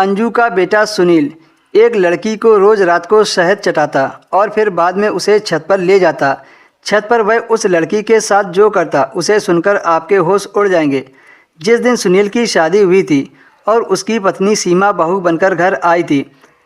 अंजू का बेटा सुनील एक लड़की को रोज़ रात को शहद चटाता और फिर बाद में उसे छत पर ले जाता। छत पर वह उस लड़की के साथ जो करता उसे सुनकर आपके होश उड़ जाएंगे। जिस दिन सुनील की शादी हुई थी और उसकी पत्नी सीमा बहू बनकर घर आई थी,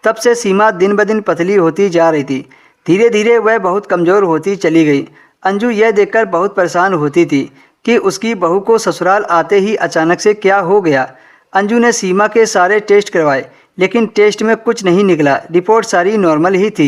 तब से सीमा दिन ब दिन पतली होती जा रही थी। धीरे धीरे वह बहुत कमज़ोर होती चली गई। अंजू यह देखकर बहुत परेशान होती थी कि उसकी बहू को ससुराल आते ही अचानक से क्या हो गया। अंजू ने सीमा के सारे टेस्ट करवाए, लेकिन टेस्ट में कुछ नहीं निकला। रिपोर्ट सारी नॉर्मल ही थी।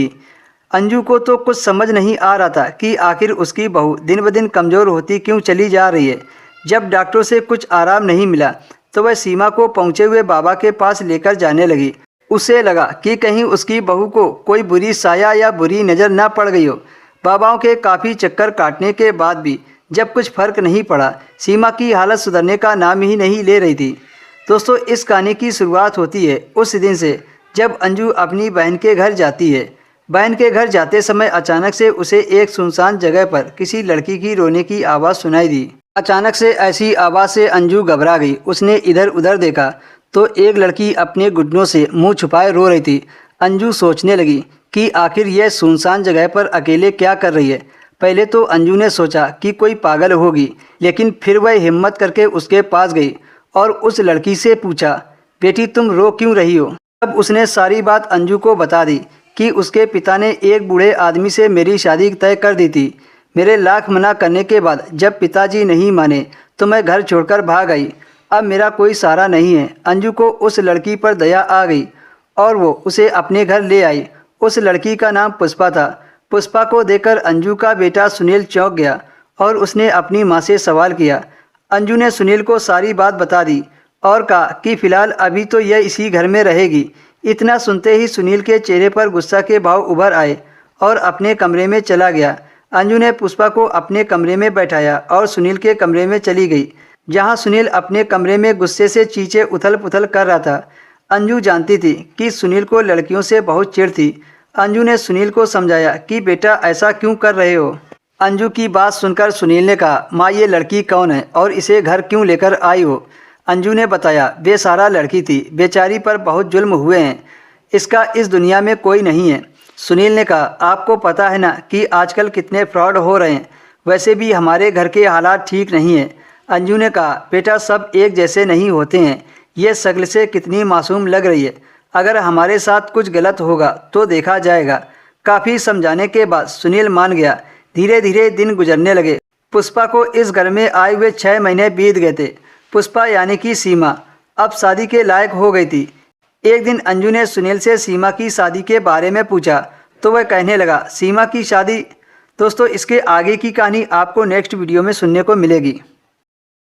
अंजू को तो कुछ समझ नहीं आ रहा था कि आखिर उसकी बहू दिन ब दिन कमज़ोर होती क्यों चली जा रही है। जब डॉक्टरों से कुछ आराम नहीं मिला तो वह सीमा को पहुँचे हुए बाबा के पास लेकर जाने लगी। उसे लगा कि कहीं उसकी बहू को कोई बुरी साया या बुरी नज़र न पड़ गई हो। बाबाओं के काफ़ी चक्कर काटने के बाद भी जब कुछ फ़र्क नहीं पड़ा, सीमा की हालत सुधरने का नाम ही नहीं ले रही थी। दोस्तों, इस कहानी की शुरुआत होती है उस दिन से जब अंजू अपनी बहन के घर जाती है। बहन के घर जाते समय अचानक से उसे एक सुनसान जगह पर किसी लड़की की रोने की आवाज़ सुनाई दी। अचानक से ऐसी आवाज़ से अंजू घबरा गई। उसने इधर उधर देखा तो एक लड़की अपने घुटनों से मुंह छुपाए रो रही थी। अंजू सोचने लगी कि आखिर यह सुनसान जगह पर अकेले क्या कर रही है। पहले तो अंजू ने सोचा कि कोई पागल होगी, लेकिन फिर वह हिम्मत करके उसके पास गई और उस लड़की से पूछा, बेटी तुम रो क्यों रही हो। तब उसने सारी बात अंजू को बता दी कि उसके पिता ने एक बूढ़े आदमी से मेरी शादी तय कर दी थी। मेरे लाख मना करने के बाद जब पिताजी नहीं माने तो मैं घर छोड़कर भाग आई। अब मेरा कोई सहारा नहीं है। अंजू को उस लड़की पर दया आ गई और वो उसे अपने घर ले आई। उस लड़की का नाम पुष्पा था। पुष्पा को देखकर अंजू का बेटा सुनील चौंक गया और उसने अपनी माँ से सवाल किया। अंजू ने सुनील को सारी बात बता दी और कहा कि फ़िलहाल अभी तो यह इसी घर में रहेगी। इतना सुनते ही सुनील के चेहरे पर गुस्सा के भाव उभर आए और अपने कमरे में चला गया। अंजू ने पुष्पा को अपने कमरे में बैठाया और सुनील के कमरे में चली गई, जहां सुनील अपने कमरे में गुस्से से चीखें उथल पुथल कर रहा था। अंजू जानती थी कि सुनील को लड़कियों से बहुत चिढ़ थी। अंजू ने सुनील को समझाया कि बेटा ऐसा क्यों कर रहे हो। अंजू की बात सुनकर सुनील ने कहा, माँ ये लड़की कौन है और इसे घर क्यों लेकर आई हो। अंजू ने बताया, बेसहारा लड़की थी, बेचारी पर बहुत जुल्म हुए हैं, इसका इस दुनिया में कोई नहीं है। सुनील ने कहा, आपको पता है ना कि आजकल कितने फ्रॉड हो रहे हैं, वैसे भी हमारे घर के हालात ठीक नहीं हैं। अंजू ने कहा, बेटा सब एक जैसे नहीं होते हैं, ये शक्ल से कितनी मासूम लग रही है, अगर हमारे साथ कुछ गलत होगा तो देखा जाएगा। काफ़ी समझाने के बाद सुनील मान गया। धीरे धीरे दिन गुजरने लगे। पुष्पा को इस घर में आए हुए 6 महीने बीत गए थे। पुष्पा यानी कि सीमा अब शादी के लायक हो गई थी। एक दिन अंजू ने सुनील से सीमा की शादी के बारे में पूछा तो वह कहने लगा, सीमा की शादी। दोस्तों, इसके आगे की कहानी आपको नेक्स्ट वीडियो में सुनने को मिलेगी।